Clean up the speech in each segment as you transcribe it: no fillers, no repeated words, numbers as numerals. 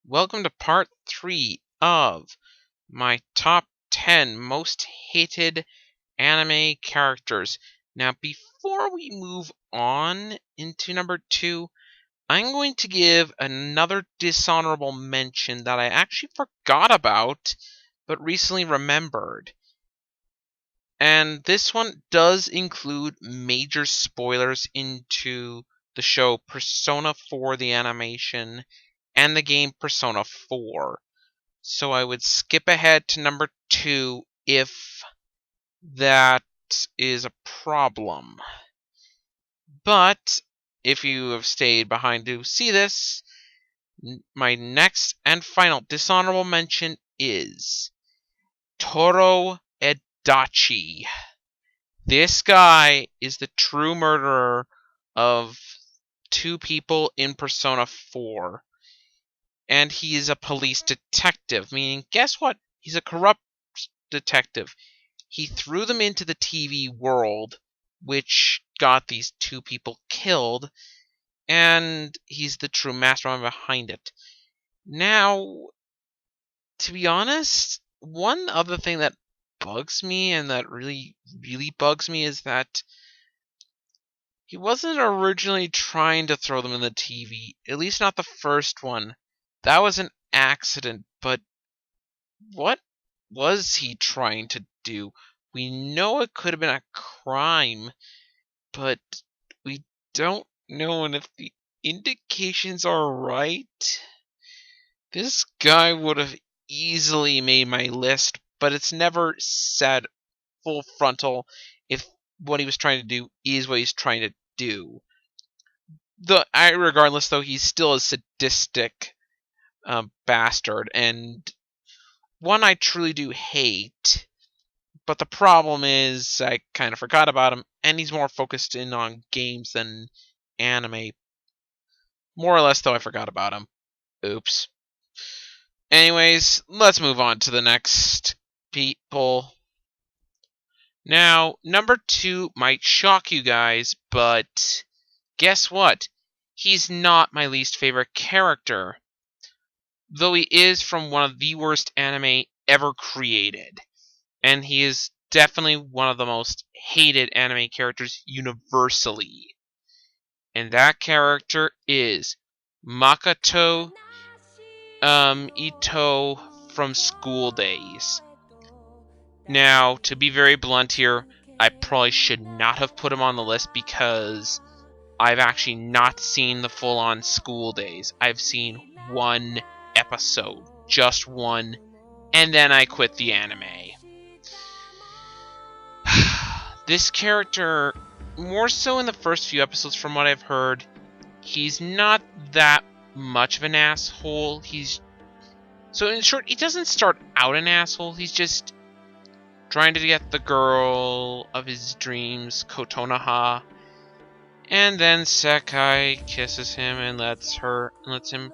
Welcome to part 3 of my top 10 most hated anime characters. Now, before we move on into number 2, I'm going to give another dishonorable mention that I actually forgot about, but recently remembered. And this one does include major spoilers into the show Persona 4 the animation and the game Persona 4. So I would skip ahead to number 2 if that is a problem. But if you have stayed behind to see this, my next and final dishonorable mention is Tohru Adachi. This guy is the true murderer of 2 people in Persona 4. And he is a police detective, meaning, guess what? He's a corrupt detective. He threw them into the TV world, which got these 2 people killed, and he's the true mastermind behind it. Now, to be honest, one other thing that bugs me, and that really, really bugs me, is that he wasn't originally trying to throw them in the TV, at least not the first one. That was an accident, but what was he trying to do? We know it could have been a crime, but we don't know, and if the indications are right, this guy would have easily made my list, but it's never said full frontal if what he was trying to do is what he's trying to do. Regardless, though, he's still a sadistic bastard, and one I truly do hate. But the problem is I kind of forgot about him, and he's more focused in on games than anime. More or less, though, I forgot about him. Oops. Anyways, let's move on to the next people. Now, number 2 might shock you guys, but guess what? He's not my least favorite character, though he is from one of the worst anime ever created. And he is definitely one of the most hated anime characters universally. And that character is Makoto Itou from School Days. Now, to be very blunt here, I probably should not have put him on the list because I've actually not seen the full-on School Days. I've seen one episode, just one, and then I quit the anime. This character, more so in the first few episodes from what I've heard, he's not that much of an asshole. So in short, he doesn't start out an asshole, he's just trying to get the girl of his dreams, Kotonoha, and then Sekai kisses him and lets him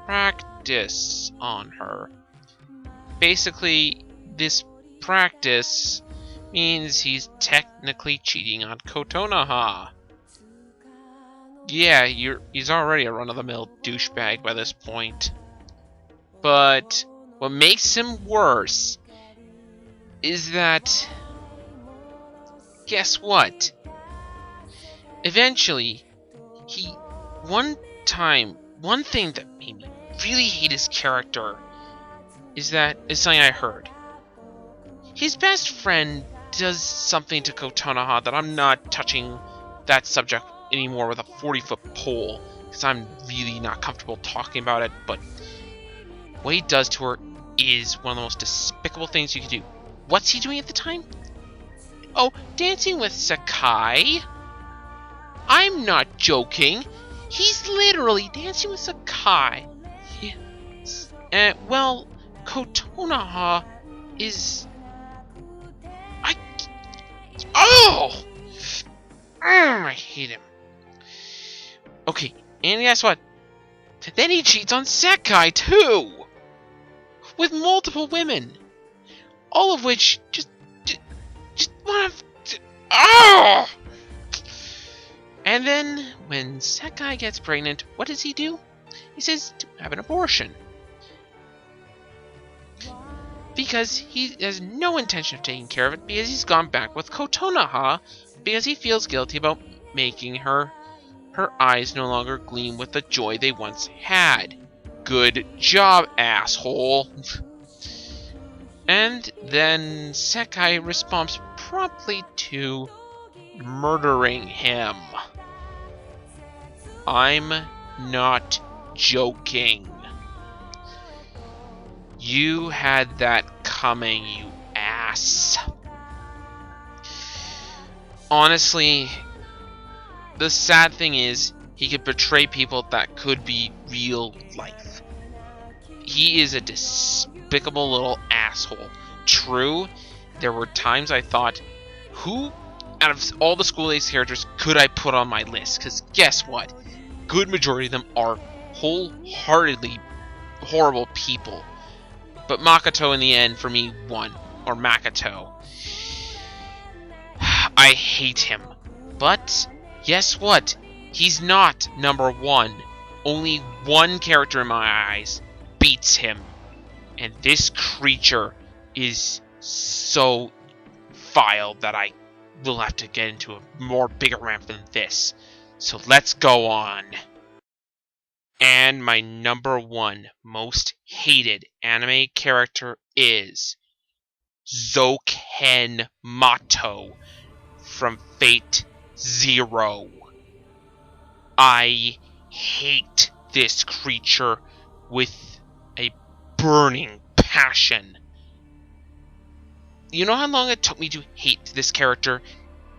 practice on her. Basically, this practice means he's technically cheating on Kotonoha. Yeah, he's already a run-of-the-mill douchebag by this point. But what makes him worse is that, guess what? Eventually, one thing that made me really hate his character is something I heard. His best friend does something to Kotonoha that I'm not touching that subject anymore with a 40-foot pole, because I'm really not comfortable talking about it, but what he does to her is one of the most despicable things you can do. What's he doing at the time? Oh, dancing with Sekai? I'm not joking. He's literally dancing with Sekai. Yes. Well, Kotonoha is... I hate him. Okay, and guess what? Then he cheats on Sekai, too! With multiple women. All of which just want to... Oh! And then, when Sekai gets pregnant, what does he do? He says to have an abortion. because he has no intention of taking care of it because he's gone back with Kotonoha because he feels guilty about making her eyes no longer gleam with the joy they once had. Good job, asshole. And then Sekai responds promptly to murdering him. I'm not joking. You had that coming, you ass. Honestly, the sad thing is, he could betray people that could be real life. He is a despicable little asshole. True, there were times I thought, who out of all the School Ace characters could I put on my list? Because guess what? Good majority of them are wholeheartedly horrible people. But Makoto in the end, for me, won. Or Makoto. I hate him. But, guess what? He's not number one. Only one character in my eyes beats him. And this creature is so vile that I will have to get into a more bigger rant than this. So let's go on. And my number one most hated anime character is Zouken Matou from Fate Zero. I hate this creature with a burning passion. You know how long it took me to hate this character?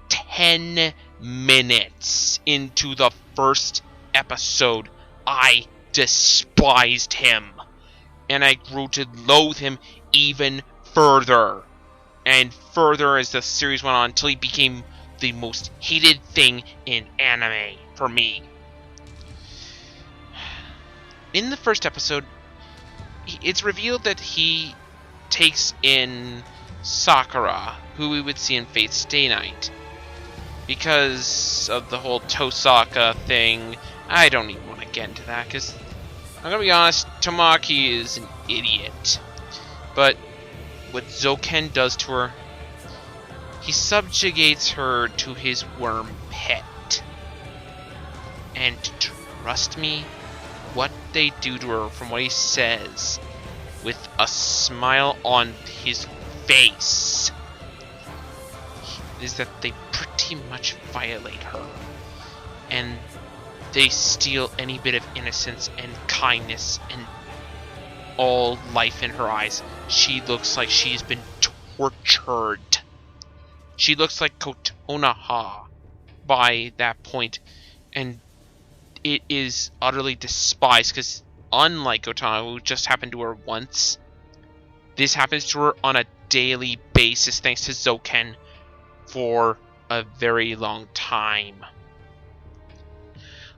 10 minutes into the first episode, I despised him. And I grew to loathe him even further. And further as the series went on until he became the most hated thing in anime for me. In the first episode, it's revealed that he takes in Sakura, who we would see in Fate's Stay Night. Because of the whole Tosaka thing, I don't even want to get into that, because I'm going to be honest, Tamaki is an idiot. But what Zouken does to her, he subjugates her to his worm pet. And trust me, what they do to her, from what he says, with a smile on his face, is that they pretty much violate her. And they steal any bit of innocence and kindness and all life in her eyes. She looks like she's been tortured. She looks like Kotonoha by that point, and it is utterly despised, because unlike Kotonoha, who just happened to her once, this happens to her on a daily basis thanks to Zouken for a very long time.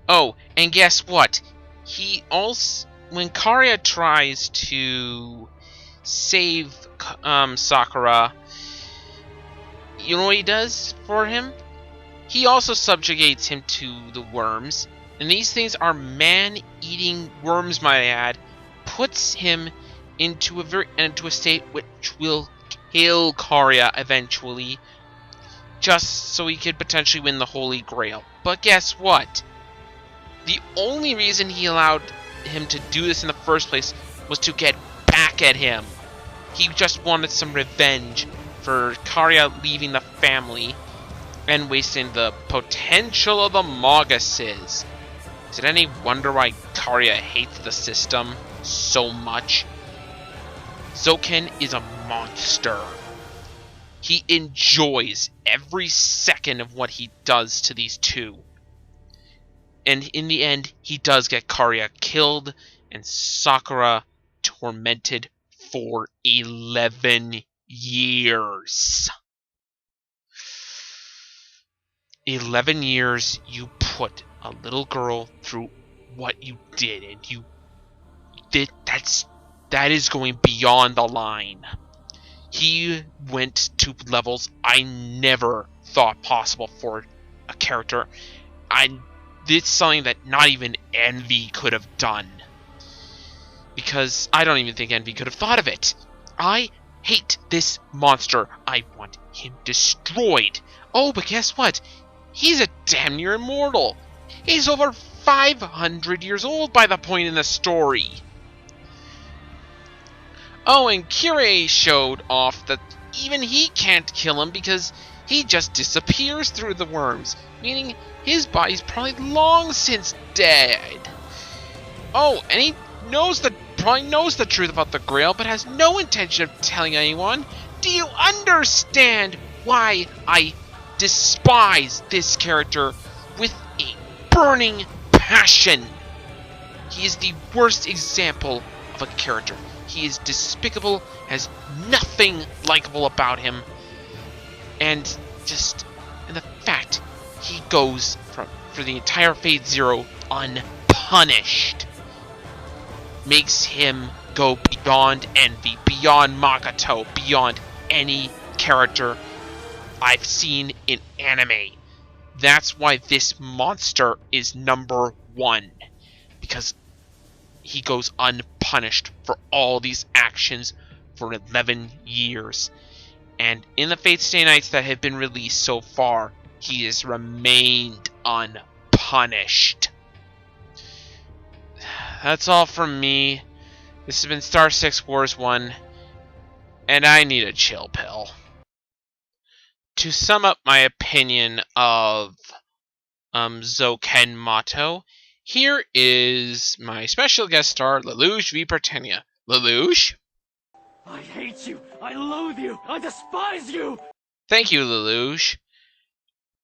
Oh, and guess what? He also, when Karia tries to save Sakura, you know what he does for him? He also subjugates him to the worms, and these things are man-eating worms, might I add. Puts him into a state which will kill Karia eventually, just so he could potentially win the Holy Grail. But guess what? The only reason he allowed him to do this in the first place was to get back at him. He just wanted some revenge for Karia leaving the family and wasting the potential of the Maguses. Is it any wonder why Karia hates the system so much? Zouken is a monster. He enjoys every second of what he does to these two. And in the end, he does get Karia killed and Sakura tormented for 11 years. 11 years you put a little girl through what you did, and that is going beyond the line. He went to levels I never thought possible for a character. It's something that not even Envy could have done. Because I don't even think Envy could have thought of it. I hate this monster. I want him destroyed. Oh, but guess what? He's a damn near immortal. He's over 500 years old by the point in the story. Oh, and Kirei showed off that even he can't kill him because he just disappears through the worms, meaning his body's probably long since dead. Oh, and he probably knows the truth about the Grail, but has no intention of telling anyone. Do you understand why I despise this character with a burning passion? He is the worst example of a character. He is despicable, has nothing likable about him, and the fact he goes for the entire Fate Zero unpunished makes him go beyond envy, beyond Makoto, beyond any character I've seen in anime. That's why this monster is number 1, because he goes unpunished for all these actions for 11 years. And in the Fate Stay Nights that have been released so far, he has remained unpunished. That's all from me. This has been Star 6 Wars 1, and I need a chill pill. To sum up my opinion of Zouken Matou, here is my special guest star, Lelouch v. Britannia. Lelouch? I hate you! I loathe you! I despise you! Thank you, Lelouch.